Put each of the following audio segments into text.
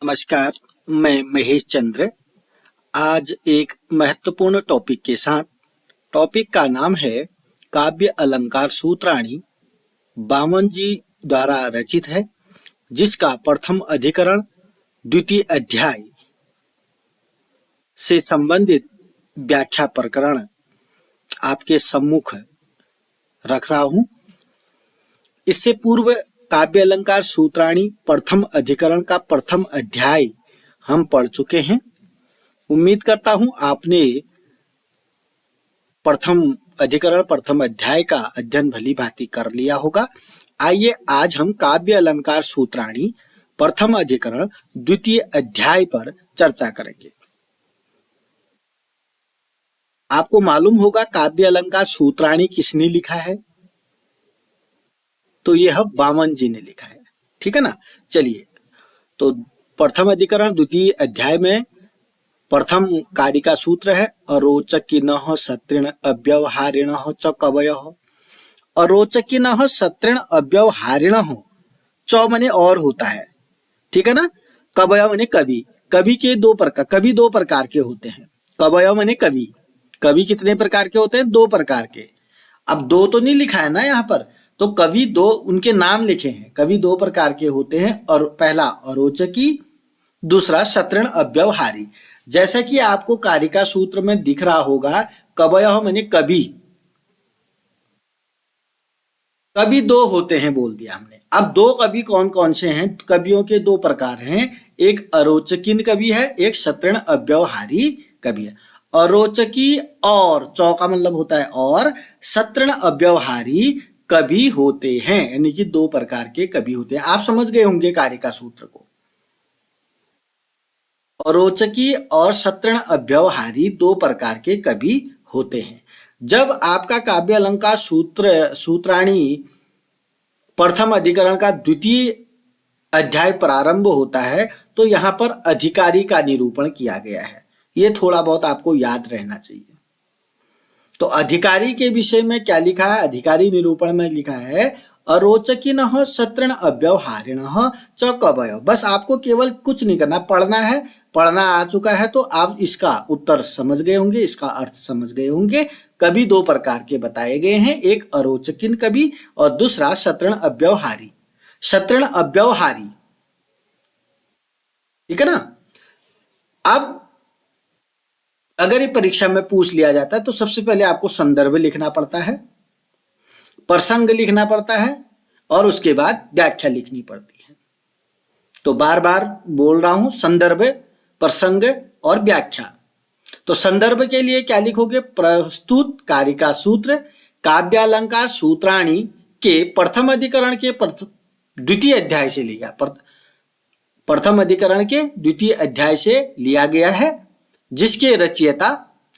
नमस्कार, मैं महेश चंद्र। आज एक महत्वपूर्ण टॉपिक के साथ। टॉपिक का नाम है काव्य अलंकार सूत्राणी, वामन जी द्वारा रचित है, जिसका प्रथम अधिकरण द्वितीय अध्याय से संबंधित व्याख्या प्रकरण आपके सम्मुख रख रहा हूं। इससे पूर्व काव्य अलंकार सूत्राणी प्रथम अधिकरण का प्रथम अध्याय हम पढ़ चुके हैं। उम्मीद करता हूं आपने प्रथम अधिकरण प्रथम अध्याय का अध्ययन भली भांति कर लिया होगा। आइए आज हम काव्य अलंकार सूत्राणी प्रथम अधिकरण द्वितीय अध्याय पर चर्चा करेंगे। आपको मालूम होगा काव्य अलंकार सूत्राणी किसने लिखा है? तो यह वामन जी ने लिखा है। ठीक है ना। चलिए, तो प्रथम अधिकरण द्वितीय अध्याय में प्रथम कारिका सूत्र है अरोचकिनः सत्रिण अव्यवहारिणः च कवयः। अरोचकिनः सत्रिण अव्यवहारिणः, च माने और होता है, ठीक है ना। कवय माने कवि। कवि के दो प्रकार के होते हैं। कवय माने कवि। कवि कितने प्रकार के होते हैं? दो प्रकार के। अब दो तो नहीं लिखा है ना यहाँ पर, तो कवि दो, उनके नाम लिखे हैं। कवि दो प्रकार के होते हैं, और पहला अरोचकी, दूसरा सत्रिण अव्यवहारी। जैसा कि आपको कारिका सूत्र में दिख रहा होगा, कवयः माने कवि। कवि दो होते हैं बोल दिया हमने। अब दो कवि कौन कौन से हैं? कवियों के दो प्रकार हैं, एक अरोचकीन कवि है, एक सत्रिण अव्यवहारी कवि है। अरोचकी और चौ का मतलब होता है और, सत्रिण अव्यवहारी कवि होते हैं, यानी कि दो प्रकार के कवि होते हैं। आप समझ गए होंगे कारिका सूत्र को। अरोचकी और सत्रिण अव्यवहारी दो प्रकार के कवि होते हैं। जब आपका काव्य अलंकार सूत्राणी प्रथम अधिकरण का द्वितीय अध्याय प्रारंभ होता है, तो यहाँ पर अधिकारी का निरूपण किया गया है। ये थोड़ा बहुत आपको याद रहना चाहिए। तो अधिकारी के विषय में क्या लिखा है? अधिकारी निरूपण में लिखा है अरोचकिनः सत्रिण अव्यवहारिणः च कवयः। बस आपको केवल कुछ नहीं करना, पढ़ना है। पढ़ना आ चुका है तो आप इसका उत्तर समझ गए होंगे, इसका अर्थ समझ गए होंगे। कवि दो प्रकार के बताए गए हैं, एक अरोचकिन कवि और दूसरा सत्रिण अव्यवहारी। सत्रिण अव्यवहारी, ठीक है ना। अब अगर ये परीक्षा में पूछ लिया जाता है तो सबसे पहले आपको संदर्भ लिखना पड़ता है, प्रसंग लिखना पड़ता है, और उसके बाद व्याख्या लिखनी पड़ती है। तो बार बार बोल रहा हूं, संदर्भ, प्रसंग और व्याख्या। तो संदर्भ के लिए क्या लिखोगे? प्रस्तुत कारिका सूत्र काव्यालंकार सूत्राणी के प्रथम अधिकरण के द्वितीय अध्याय से लिया। प्रथम अधिकरण के द्वितीय अध्याय से लिया गया है, जिसके रचयिता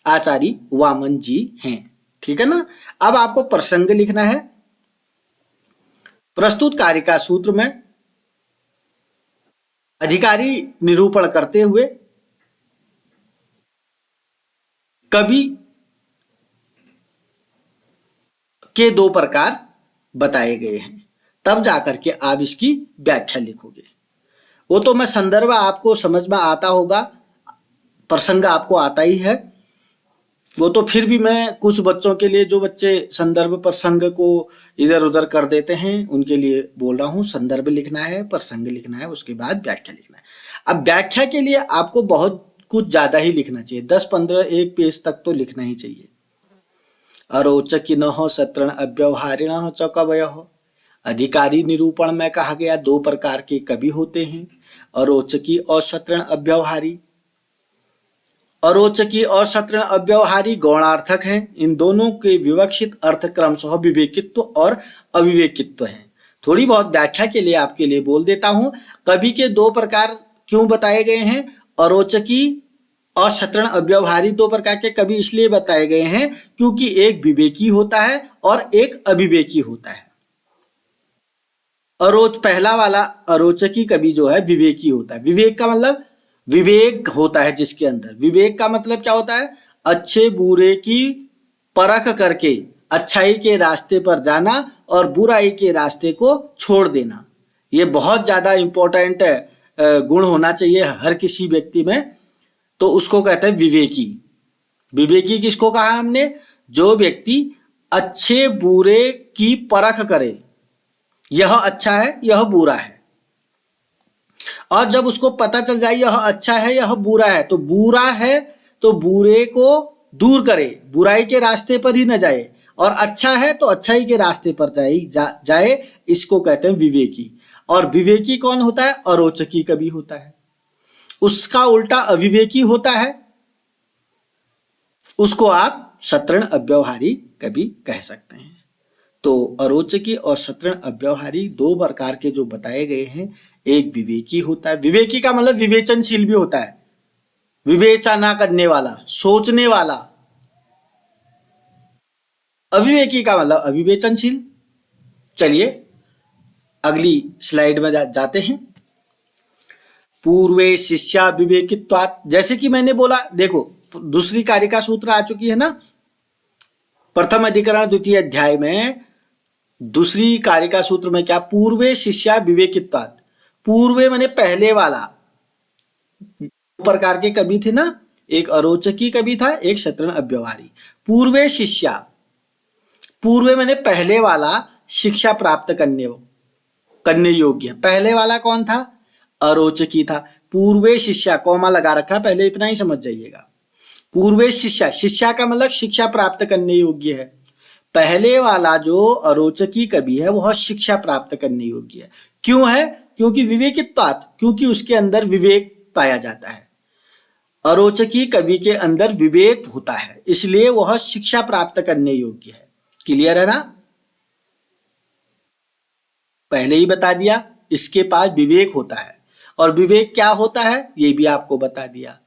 आचार्य वामन जी हैं। ठीक है ना। अब आपको प्रसंग लिखना है। प्रस्तुत कारिका सूत्र में अधिकारी निरूपण करते हुए कवि के दो प्रकार बताए गए हैं, तब जाकर के आप इसकी व्याख्या लिखोगे। वो तो मैं संदर्भ आपको समझ में आता होगा, प्रसंग आपको आता ही है। वो तो फिर भी मैं कुछ बच्चों के लिए, जो बच्चे संदर्भ प्रसंग को इधर उधर कर देते हैं, उनके लिए बोल रहा हूँ। संदर्भ लिखना है, प्रसंग लिखना है, उसके बाद व्याख्या लिखना है। अब व्याख्या के लिए आपको बहुत कुछ ज्यादा ही लिखना चाहिए, 10-15 एक पेज तक तो लिखना ही चाहिए। अरोचकिनः सत्रिण अव्यवहारिणः च कवयः। अधिकारी निरूपण में कहा गया दो प्रकार के कवि होते हैं, अरोचकी और सत्रिण अव्यवहारी। अरोचकी और सत्रिण अव्यवहारी गौणार्थक हैं। इन दोनों के विवक्षित अर्थ क्रमशः विवेकित्व और अविवेकित्व हैं। थोड़ी बहुत व्याख्या के लिए आपके लिए बोल देता हूं। कवि के दो प्रकार क्यों बताए गए हैं? अरोचकी और सत्रिण अव्यवहारी दो प्रकार के कवि इसलिए बताए गए हैं क्योंकि एक विवेकी होता है और एक अविवेकी होता है। पहला वाला अरोचकी कवि जो है विवेकी होता है। विवेक का मतलब विवेक होता है जिसके अंदर। विवेक का मतलब क्या होता है? अच्छे बुरे की परख करके अच्छाई के रास्ते पर जाना और बुराई के रास्ते को छोड़ देना। ये बहुत ज़्यादा इम्पोर्टेंट गुण होना चाहिए हर किसी व्यक्ति में, तो उसको कहते हैं विवेकी। विवेकी किसको कहा हमने? जो व्यक्ति अच्छे बुरे की परख करे, यह अच्छा है यह बुरा है, और जब उसको पता चल जाए यह अच्छा है यह बुरा है, तो बुरा है तो बुरे को दूर करे, बुराई के रास्ते पर ही न जाए, और अच्छा है तो अच्छाई के रास्ते पर जाए, इसको कहते हैं विवेकी। और विवेकी कौन होता है? अरोचकी कवि होता है। उसका उल्टा अविवेकी होता है, उसको आप शतृण अव्यवहारी कवि कह सकते हैं। तो अरोचकी और शतृण अव्यवहारी दो प्रकार के जो बताए गए हैं, एक विवेकी होता है, विवेकी का मतलब विवेचनशील भी होता है, विवेचना करने वाला, सोचने वाला। अविवेकी का मतलब अविवेचनशील। चलिए अगली स्लाइड में जाते हैं। पूर्वे शिष्या विवेकित्वात्, जैसे कि मैंने बोला, देखो दूसरी कारिका सूत्र आ चुकी है ना, प्रथम अधिकरण द्वितीय अध्याय में दूसरी कारिका सूत्र में क्या? पूर्वे शिष्या विवेकित्वात्। पूर्वे माने पहले वाला। प्रकार के कवि थे ना, एक अरोचकी कवि था, एक शतृण अव्यवहारी। पूर्वे शिष्या, पूर्वे माने पहले वाला, शिक्षा प्राप्त करने योग्य। पहले वाला कौन था? अरोचकी था। पूर्वे शिष्या, कौमा लगा रखा, पहले इतना ही समझ जाइएगा। पूर्वे शिष्या, शिष्या का मतलब शिक्षा प्राप्त करने योग्य है। पहले वाला जो अरोचकी कवि है वह शिक्षा प्राप्त करने योग्य है। क्यों है? क्योंकि विवेकित्वात्, क्योंकि उसके अंदर विवेक पाया जाता है। अरोचकी कवि के अंदर विवेक होता है, इसलिए वह शिक्षा प्राप्त करने योग्य है। क्लियर है ना? पहले ही बता दिया, इसके पास विवेक होता है। और विवेक क्या होता है ये भी आपको बता दिया।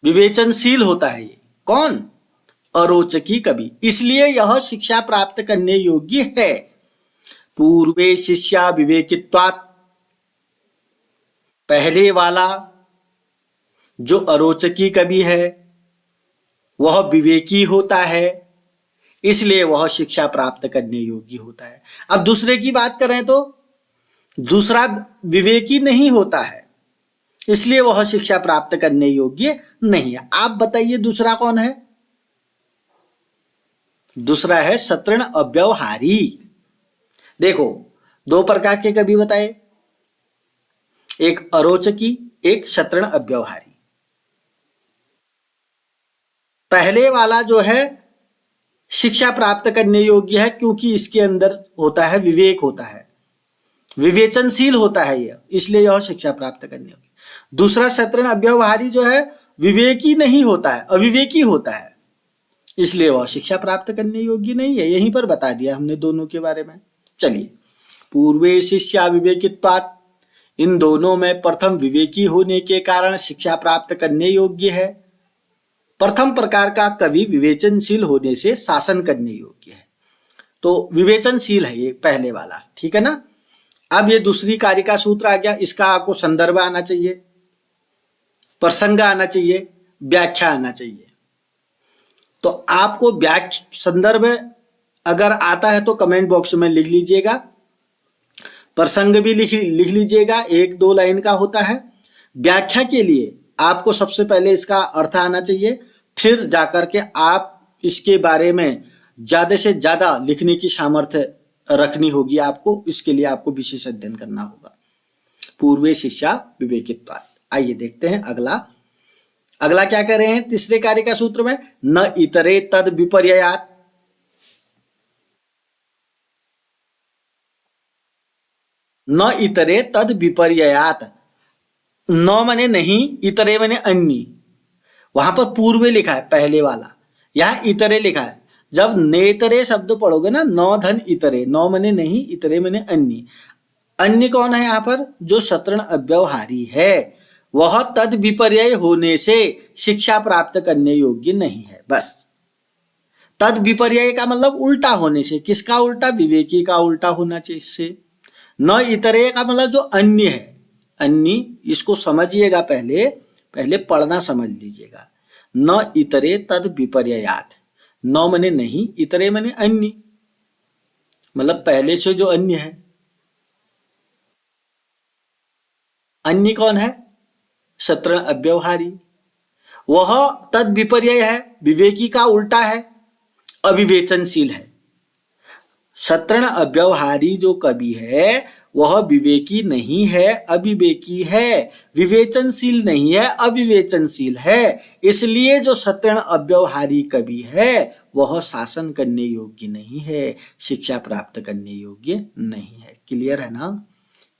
विवेचनशील होता है ये। कौन? अरोचकी कवि, इसलिए यह शिक्षा प्राप्त करने योग्य है। पूर्वे शिष्या विवेकित्वात्, पहले वाला जो अरोचकी कवि है वह विवेकी होता है, इसलिए वह शिक्षा प्राप्त करने योग्य होता है। अब दूसरे की बात करें तो दूसरा विवेकी नहीं होता है, इसलिए वह शिक्षा प्राप्त करने योग्य नहीं है। आप बताइए दूसरा कौन है? दूसरा है शतृण अव्यवहारी। देखो दो प्रकार के कवि बताए, एक अरोचकी, एक शतृण अव्यवहारी। पहले वाला जो है शिक्षा प्राप्त करने योग्य है, क्योंकि इसके अंदर होता है विवेक, होता है विवेचनशील होता है यह, इसलिए यह शिक्षा प्राप्त करने योग्य। दूसरा शतृण अव्यवहारी जो है विवेकी नहीं होता है, अविवेकी होता है, इसलिए वह शिक्षा प्राप्त करने योग्य नहीं है। यहीं पर बता दिया हमने दोनों के बारे में। चलिए, पूर्वे शिष्या विवेकित्वात्, इन दोनों में प्रथम विवेकी होने के कारण शिक्षा प्राप्त करने योग्य है। प्रथम प्रकार का कवि विवेचनशील होने से शासन करने योग्य है, तो विवेचनशील है ये पहले वाला, ठीक है ना। अब ये दूसरी कारिका सूत्र आ गया, इसका आपको संदर्भ आना चाहिए, प्रसंग आना चाहिए, व्याख्या आना चाहिए। तो आपको संदर्भ अगर आता है तो कमेंट बॉक्स में लिख लीजिएगा, प्रसंग भी लिख लीजिएगा, 1-2 लाइन का होता है। व्याख्या के लिए आपको सबसे पहले इसका अर्थ आना चाहिए, फिर जाकर के आप इसके बारे में ज्यादा से ज्यादा लिखने की सामर्थ्य रखनी होगी आपको, इसके लिए आपको विशेष अध्ययन करना होगा। पूर्वे शिष्या विवेकित्वात्। आइए देखते हैं अगला क्या कह रहे हैं तीसरे कार्य का सूत्र में, न इतरे तद विपर्ययात्। न इतरे तद विपर्ययात्, न माने नहीं, इतरे माने अन्य। वहां पर पूर्वे लिखा है पहले वाला, यहाँ इतरे लिखा है। जब नेतरे शब्द पढ़ोगे ना, नौ धन इतरे, नौ मने नहीं, इतरे मने अन्य। अन्य कौन है यहाँ पर? जो शतृण अव्यवहारी है, वह तद विपर्यय होने से शिक्षा प्राप्त करने योग्य नहीं है। बस तद विपर्यय का मतलब उल्टा होने से। किसका उल्टा? विवेकी का उल्टा होना चाहिए। न इतरे का मतलब जो अन्य है, अन्य, इसको समझिएगा, पहले पढ़ना समझ लीजिएगा। न इतरे तद विपर्ययात्, न मने नहीं, इतरे मने अन्य, मतलब पहले से जो अन्य है। अन्य कौन है? सत्रण अव्यवहारी। वह तद विपर्यय है, विवेकी का उल्टा है, अविवेचनशील है। सत्रण अव्यवहारी जो कवि है वह विवेकी नहीं है, अविवेकी है। विवेचनशील नहीं है, अविवेचनशील है। इसलिए जो सत्रण अव्यवहारी कवि है वह शासन करने योग्य नहीं है, शिक्षा प्राप्त करने योग्य नहीं है। क्लियर है ना?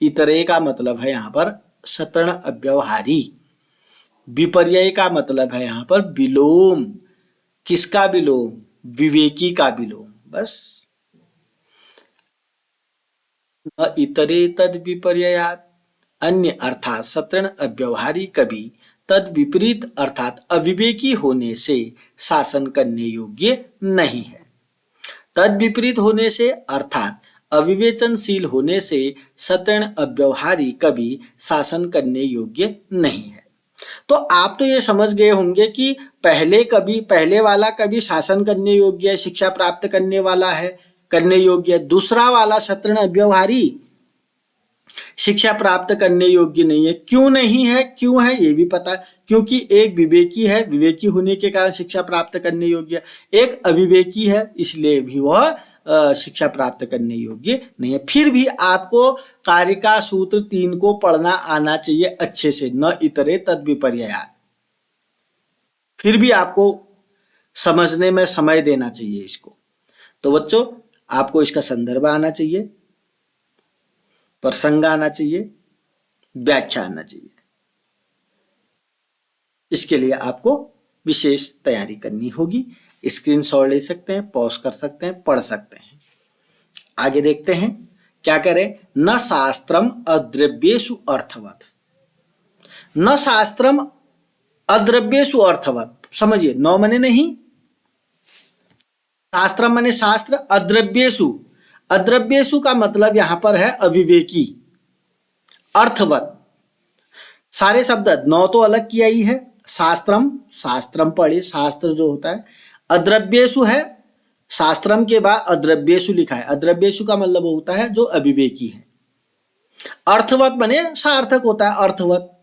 इतरे का मतलब है यहाँ पर सत्रण अव्यवहारी। विपर्यय का मतलब है यहाँ पर विलोम। किसका विलोम? विवेकी का विलोम। बस। न इतरे तद विपर्ययात, अन्य अर्थात सत्रण अव्यवहारी कवि तद विपरीत अर्थात अविवेकी होने से शासन करने योग्य नहीं है। तद विपरीत होने से अर्थात अविवेचनशील होने से सत्रण अव्यवहारी कवि शासन करने योग्य नहीं है। तो आप तो ये समझ गए होंगे कि पहले वाला कवि शासन करने योग्य है, शिक्षा प्राप्त करने वाला है, करने योग्य। दूसरा वाला सत्रण अव्यवहारी शिक्षा प्राप्त करने योग्य नहीं है। क्यों नहीं है? क्यों है ये भी पता है, क्योंकि एक विवेकी है, विवेकी होने के कारण शिक्षा प्राप्त करने योग्य, एक अविवेकी है, इसलिए भी वह शिक्षा प्राप्त करने योग्य नहीं है। फिर भी आपको कारिका सूत्र 3 को पढ़ना आना चाहिए अच्छे से, न इतरे तद विपर्ययात। फिर भी आपको समझने में समय देना चाहिए इसको। तो बच्चों, आपको इसका संदर्भ आना चाहिए, प्रसंग आना चाहिए, व्याख्या आना चाहिए। इसके लिए आपको विशेष तैयारी करनी होगी। स्क्रीनशॉट ले सकते हैं, पॉज कर सकते हैं, पढ़ सकते हैं। आगे देखते हैं क्या करें। न शास्त्रम अद्रव्येषु अर्थवत। न शास्त्रम अद्रव्येषु अर्थवत। समझिए, न मने नहीं, शास्त्रम मने शास्त्र, अद्रव्येषु, अद्रव्येषु का मतलब यहां पर है अविवेकी। अर्थवत, सारे शब्द नौ तो अलग किया ही है। शास्त्रम, शास्त्रम पढ़े, शास्त्र जो होता है। अद्रव्येषु है, शास्त्रम के बाद अद्रव्येषु लिखा है। अद्रव्येषु का मतलब होता है जो अविवेकी है। अर्थवत बने सार्थक होता है, अर्थवत।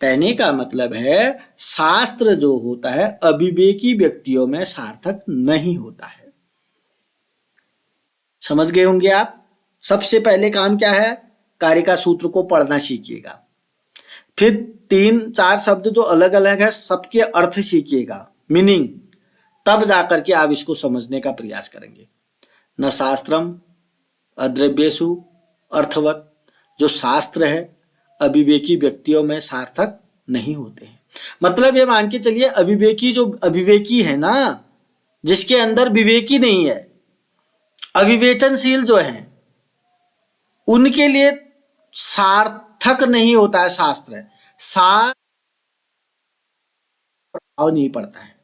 कहने का मतलब है शास्त्र जो होता है अविवेकी व्यक्तियों में सार्थक नहीं होता है। समझ गए होंगे आप। सबसे पहले काम क्या है? कारिका सूत्र को पढ़ना सीखिएगा। फिर 3-4 शब्द जो अलग अलग है सबके अर्थ सीखिएगा, मीनिंग। तब जाकर के आप इसको समझने का प्रयास करेंगे। न शास्त्रम अद्रव्येषु अर्थवत, जो शास्त्र है अविवेकी व्यक्तियों में सार्थक नहीं होते हैं। मतलब ये मान के चलिए, अविवेकी जो अविवेकी है ना, जिसके अंदर विवेकी नहीं है, अविवेचनशील जो है, उनके लिए सार्थक नहीं होता है शास्त्र। प्रभाव नहीं पड़ता है।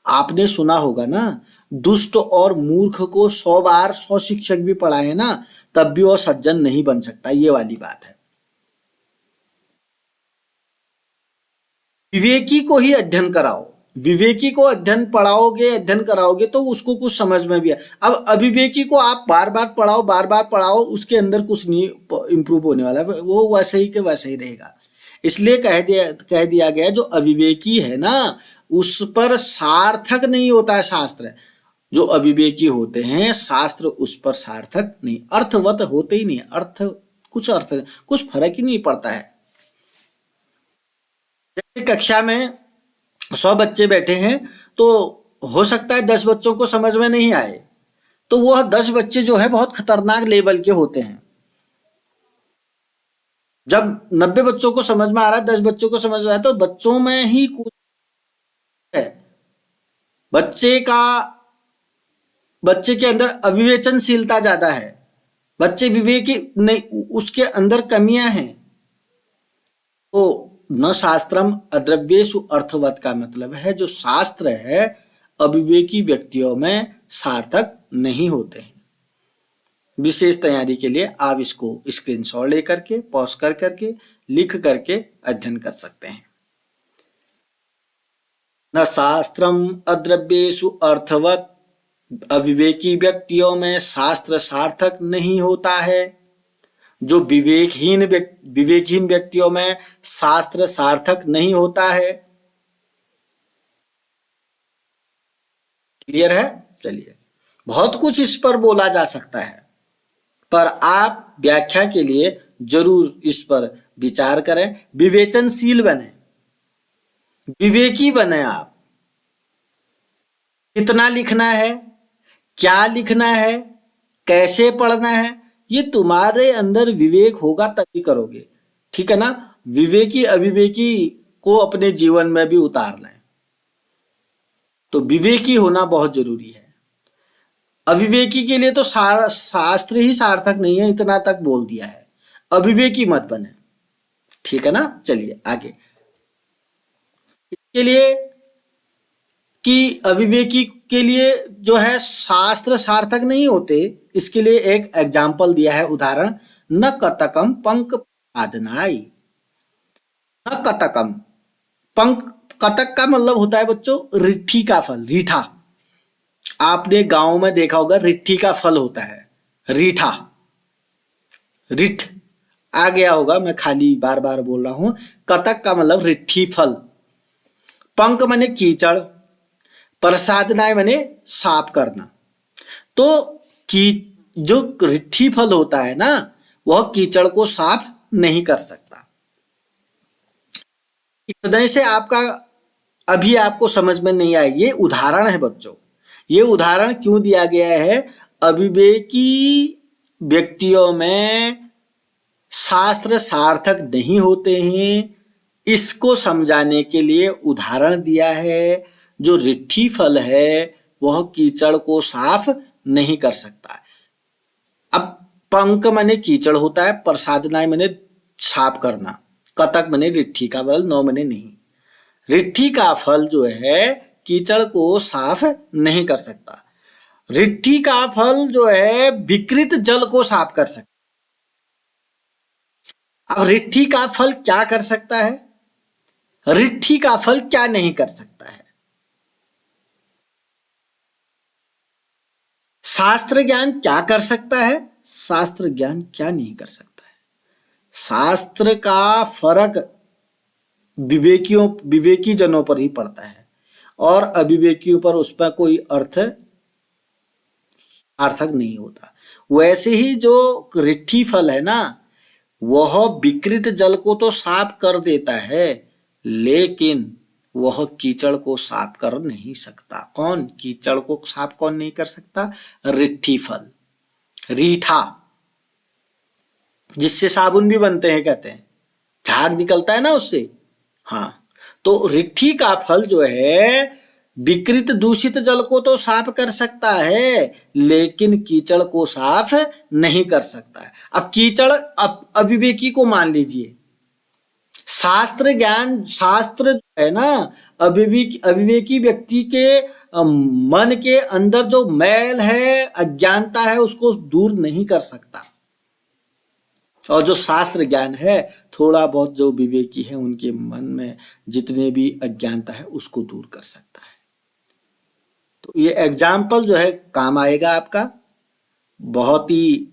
आपने सुना होगा ना, दुष्ट और मूर्ख को 100 बार 100 शिक्षक भी पढ़ाए ना, तब भी वो सज्जन नहीं बन सकता। ये वाली बात है। विवेकी को ही अध्ययन कराओ, विवेकी को अध्ययन पढ़ाओगे, अध्ययन कराओगे तो उसको कुछ समझ में भी है। अब अविवेकी को आप बार बार पढ़ाओ, उसके अंदर कुछ नहीं इंप्रूव होने वाला, वो वैसे ही के वैसे ही रहेगा। इसलिए कह दिया गया जो अविवेकी है ना, उस पर सार्थक नहीं होता है शास्त्र। जो अविवेकी होते हैं शास्त्र उस पर सार्थक नहीं, अर्थवत होते ही नहीं। अर्थ कुछ फर्क ही नहीं पड़ता है। जैसे कक्षा में 100 बच्चे बैठे हैं तो हो सकता है 10 बच्चों को समझ में नहीं आए, तो वह 10 बच्चे जो है बहुत खतरनाक लेवल के होते हैं। जब 90 बच्चों को समझ में आ रहा है, 10 बच्चों को समझ में आ रहा है, तो बच्चों में ही कुछ है। बच्चे के अंदर अविवेचनशीलता ज्यादा है, बच्चे विवेकी नहीं, उसके अंदर कमियां हैं। तो न शास्त्रम अद्रव्येषु अर्थवत का मतलब है जो शास्त्र है अविवेकी व्यक्तियों में सार्थक नहीं होते हैं। विशेष तैयारी के लिए आप इसको स्क्रीनशॉट लेकर के, पॉज कर करके, लिख करके अध्ययन कर सकते हैं। न शास्त्रम अद्रव्येषु अर्थवत, अविवेकी व्यक्तियों में शास्त्र सार्थक नहीं होता है। जो विवेकहीन व्यक्तियों में शास्त्र सार्थक नहीं होता है। क्लियर है? चलिए, बहुत कुछ इस पर बोला जा सकता है, पर आप व्याख्या के लिए जरूर इस पर विचार करें, विवेचनशील बने, विवेकी बने। आप कितना लिखना है, क्या लिखना है, कैसे पढ़ना है, ये तुम्हारे अंदर विवेक होगा तभी करोगे। ठीक है ना? विवेकी अविवेकी को अपने जीवन में भी उतार लें, तो विवेकी होना बहुत जरूरी है। अविवेकी के लिए तो शास्त्र ही सार्थक नहीं है, इतना तक बोल दिया है। अविवेकी मत बने। ठीक है ना? चलिए आगे। इसके लिए कि अविवेकी के लिए जो है शास्त्र सार्थक नहीं होते, इसके लिए एक एग्जाम्पल दिया है, उदाहरण। न कतकम पंक आदनाई। न कतकम पंक, कतक का मतलब होता है बच्चों रिट्ठी का फल, रीठा। आपने गांव में देखा होगा रिट्ठी का फल होता है, रीठा, रिठ आ गया होगा, मैं खाली बार बार बोल रहा हूं। कतक का मतलब रिट्ठी फल, पंक माने कीचड़, प्रसादनाय माने साफ करना। तो की जो रिट्ठी फल होता है ना, वह कीचड़ को साफ नहीं कर सकता। इतने से आपका अभी आपको समझ में नहीं आए, ये उदाहरण है बच्चों। ये उदाहरण क्यों दिया गया है? अविवेकी व्यक्तियों में शास्त्र सार्थक नहीं होते हैं, इसको समझाने के लिए उदाहरण दिया है। जो रिट्ठी फल है वह कीचड़ को साफ नहीं कर सकता। अब पंक माने कीचड़ होता है, प्रसादनाय माने साफ करना, कतक माने रिट्ठी का फल, नौ माने नहीं। रिट्ठी का फल जो है कीचड़ को साफ नहीं कर सकता। रिट्ठी का फल जो है विकृत जल को साफ कर सकता। अब रिट्ठी का फल क्या कर सकता है, रिट्ठी का फल क्या नहीं कर सकता है? शास्त्र ज्ञान क्या कर सकता है, शास्त्र ज्ञान क्या नहीं कर सकता है? शास्त्र का फर्क विवेकी जनों पर ही पड़ता है, और अविवेकियों पर उस पर कोई अर्थ सार्थक नहीं होता। वैसे ही जो रिट्ठी फल है ना, वह विकृत जल को तो साफ कर देता है, लेकिन वह कीचड़ को साफ कर नहीं सकता। कौन? कीचड़ को साफ कौन नहीं कर सकता? रिट्ठी फल, रीठा, जिससे साबुन भी बनते हैं, कहते हैं झाग निकलता है ना उससे। हाँ, तो रिट्ठी का फल जो है विकृत दूषित जल को तो साफ कर सकता है, लेकिन कीचड़ को साफ नहीं कर सकता है। अब कीचड़, अविवेकी को मान लीजिए, शास्त्र ज्ञान, शास्त्र जो है ना, अविवेकी व्यक्ति के मन के अंदर जो मैल है, अज्ञानता है, उसको दूर नहीं कर सकता। और जो शास्त्र ज्ञान है, थोड़ा बहुत जो विवेकी है उनके मन में जितने भी अज्ञानता है उसको दूर कर सकता है। तो ये एग्जाम्पल जो है काम आएगा आपका बहुत ही।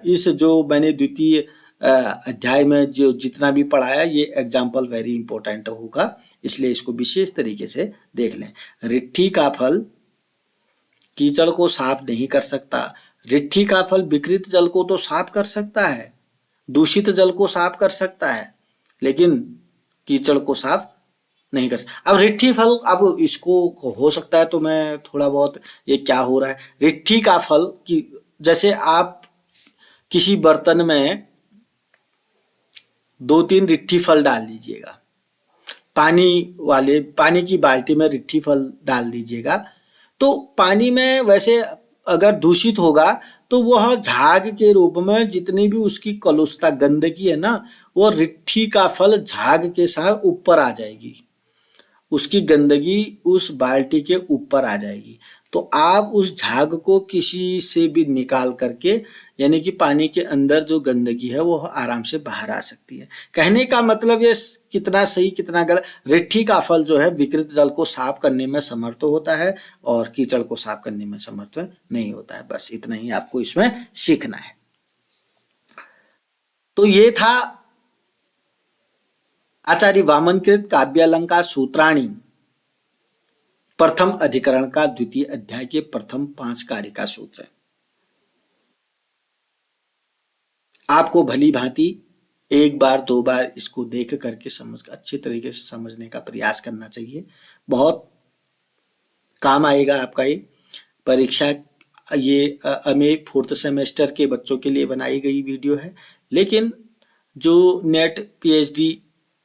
इस जो मैंने द्वितीय अध्याय में जो जितना भी पढ़ाया, ये एग्जाम्पल वेरी इंपॉर्टेंट होगा, इसलिए इसको विशेष तरीके से देख लें। रिट्ठी का फल कीचड़ को साफ नहीं कर सकता। रिट्ठी का फल विकृत जल को तो साफ कर सकता है, दूषित जल को साफ कर सकता है, लेकिन कीचड़ को साफ नहीं कर सकता। अब रिट्ठी फल, अब इसको हो सकता है तो मैं थोड़ा बहुत ये क्या हो रहा है, रिट्ठी का फल की, जैसे आप किसी बर्तन में 2-3 रिट्ठी फल डाल दीजिएगा, पानी की बाल्टी में रिट्ठी फल डाल दीजिएगा, तो पानी में वैसे अगर दूषित होगा तो वह झाग के रूप में जितनी भी उसकी कलुषता, गंदगी है ना, वो रिट्ठी का फल झाग के साथ ऊपर आ जाएगी, उसकी गंदगी उस बाल्टी के ऊपर आ जाएगी। तो आप उस झाग को किसी से भी निकाल करके, यानी कि पानी के अंदर जो गंदगी है वो आराम से बाहर आ सकती है। कहने का मतलब ये कितना सही कितना गलत, रिट्ठी का फल जो है विकृत जल को साफ करने में समर्थ होता है और कीचड़ को साफ करने में समर्थ नहीं होता है। बस इतना ही आपको इसमें सीखना है। तो ये था आचार्य वामनकृत काव्यालंकार सूत्राणी प्रथम अधिकरण का द्वितीय अध्याय के प्रथम 5 कार्य का सूत्र है। आपको भली भांति एक बार 2 बार इसको देख करके समझ अच्छे तरीके से समझने का प्रयास करना चाहिए। बहुत काम आएगा आपका ये परीक्षा। ये हमें 4th सेमेस्टर के बच्चों के लिए बनाई गई वीडियो है, लेकिन जो नेट, पीएचडी,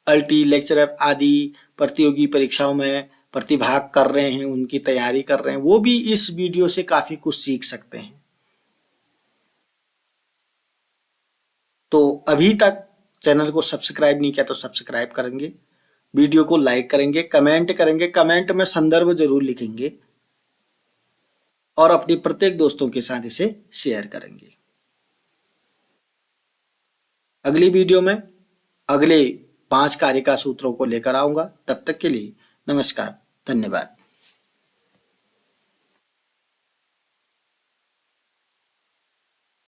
अल्टी, लेक्चरर आदि प्रतियोगी परीक्षाओं में प्रतिभाग कर रहे हैं, उनकी तैयारी कर रहे हैं, वो भी इस वीडियो से काफी कुछ सीख सकते हैं। तो अभी तक चैनल को सब्सक्राइब नहीं किया तो सब्सक्राइब करेंगे, वीडियो को लाइक करेंगे, कमेंट करेंगे, कमेंट में संदर्भ जरूर लिखेंगे और अपने प्रत्येक दोस्तों के साथ इसे शेयर करेंगे। अगली वीडियो में अगले 5 कार्य का सूत्रों को लेकर आऊंगा। तब तक के लिए नमस्कार, धन्यवाद।